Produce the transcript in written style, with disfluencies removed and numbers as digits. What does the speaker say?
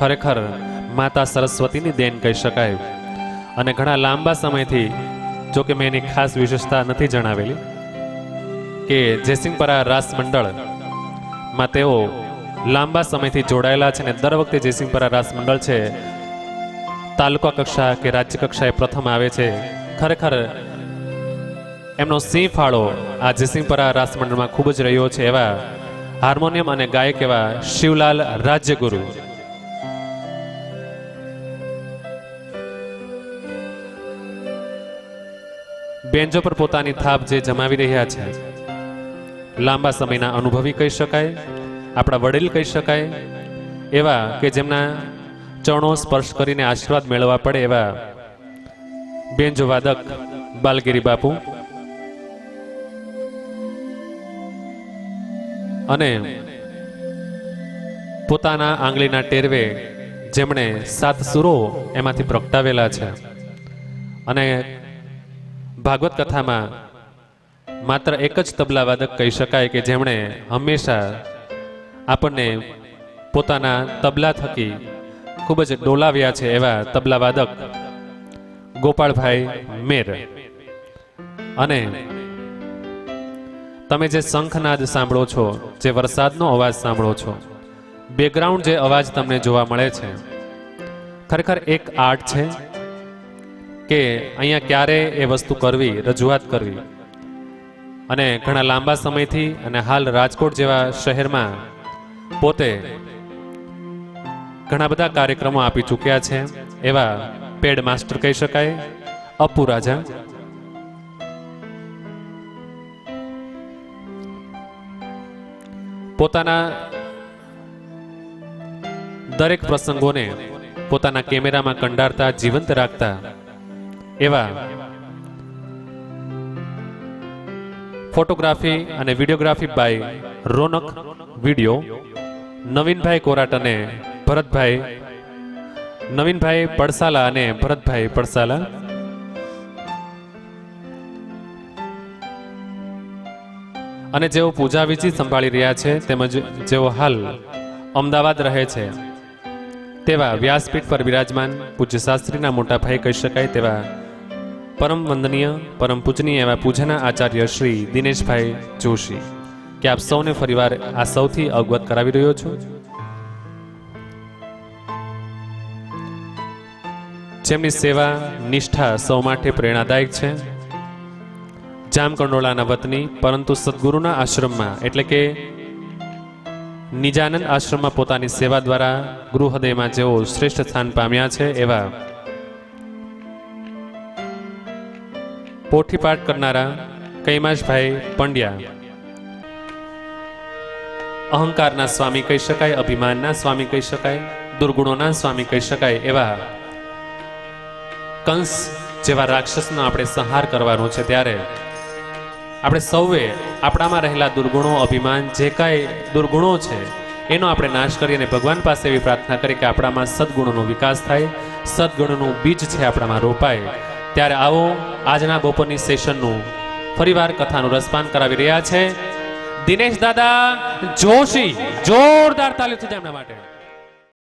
ખરેખર માતા સરસ્વતીની દેન કહી શકાય. અને ઘણા લાંબા સમયથી, જો કે મેં એની ખાસ વિશેષતા નથી જણાવેલી, કે જયસિંહપરા રાસ મંડળમાં તેઓ લાંબા સમયથી જોડાયેલા છે. અને દર વખતે જયસિંહપરા રાસ મંડળ છે તાલુકા કક્ષા કે રાજ્ય કક્ષાએ પ્રથમ આવે છે. ખરેખર એમનો સિંહ ફાળો આ જયસિંહપરા રાસ મંડળમાં ખૂબ જ રહ્યો છે. એવા હાર્મોનિયમ અને ગાયક એવા શિવલાલ રાજ્યગુરુ. બેન્જો પર પોતાની થાપ જે જમાવી રહ્યા છે, લાંબા સમયના અનુભવી કહી શકાય, આપણા વડીલ કહી શકાય, એવા કે જેમના ચરણો સ્પર્શ કરીને આશીર્વાદ મેળવવા પડે એવા બેન્જો વાદક બાલગીરી બાપુ. અને પોતાના આંગળીના ટેરવે જેમણે 7 સુરો એમાંથી પ્રગટાવેલા છે. અને ભાગવત કથામાં માત્ર એક જ તબલાવાદક કહી શકાય કે જેમણે હંમેશા આપણને પોતાના તબલા થકી ખૂબ જ ડોલાવ્યા છે, એવા તબલાવાદક ગોપાળભાઈ મેર. અને તમે જે શંખનાદ સાંભળો છો, જે વરસાદનો અવાજ સાંભળો છો, બેકગ્રાઉન્ડ જે અવાજ તમને જોવા મળે છે, ખરેખર એક આર્ટ છે કે અહીંયા ક્યારે એ વસ્તુ કરવી, રજૂઆત કરવી. અને ઘણા લાંબા સમયથી અને હાલ રાજકોટ જેવા શહેરમાં પોતે ઘણા બધા કાર્યક્રમો આપી ચૂક્યા છે એવા પેડ માસ્ટર કહી શકાય અપ્પુ રાજા. પોતાના દરેક પ્રસંગોને પોતાના કેમેરામાં કંડારતા, જીવંત રાખતા એવા ફોટોગ્રાફી અને વિડીયોગ્રાફી બાય રોનક વિડીયો નવીનભાઈ કોરાટ અને ભરતભાઈ, નવીનભાઈ પડસાલા અને ભરતભાઈ પડસાલા. અને જેઓ પૂજા વિધિ સંભાળી રહ્યા છે, તેમજ જેઓ હાલ અમદાવાદ રહે છે, તેવા વ્યાસપીઠ પર વિરાજમાન પૂજ્ય શાસ્ત્રીના મોટા ભાઈ કહી શકાય તેવા પરમ વંદનીય, પરમ પૂજનીય એવા પૂજાના આચાર્ય શ્રી દિનેશભાઈ જોશી, કે આપ સૌને ફરીવાર આ સૌથી અવગત કરાવી રહ્યો છું. જેમની સેવા, નિષ્ઠા સૌ માટે પ્રેરણાદાયક છે. જામકંડોળાના વતની, પરંતુ સદગુરુના આશ્રમમાં એટલે કે નિજાનંદ આશ્રમમાં પોતાની સેવા દ્વારા ગૃહદયમાં જેઓ શ્રેષ્ઠ સ્થાન પામ્યા છે, એવા પોઠી પાઠ કરનારા કૈમાશભાઈ પંડ્યા, અહંકારના સ્વામી કહી શકાય, અભિમાનના સ્વામી કહી શકાય, દુર્ગુણોના સ્વામી કહી શકાય એવા કંસ જેવા રાક્ષસનો આપણે સંહાર કરવાનો છે. ત્યારે આપણે સૌએ આપણામાં રહેલા દુર્ગુણો, અભિમાન, જે કાંઈ દુર્ગુણો છે એનો આપણે નાશ કરી અને ભગવાન પાસે એવી પ્રાર્થના કરી કે આપણામાં સદગુણોનો વિકાસ થાય, સદગુણોનું બીજ છે આપણામાં રોપાય. ત્યારે આવો આજના બપોરની સેશનનું ફરીવાર કથાનું રસપાન કરાવી રહ્યા છે દિનેશ દાદા જોશી. જોરદાર તાલીઓ છે એમના માટે.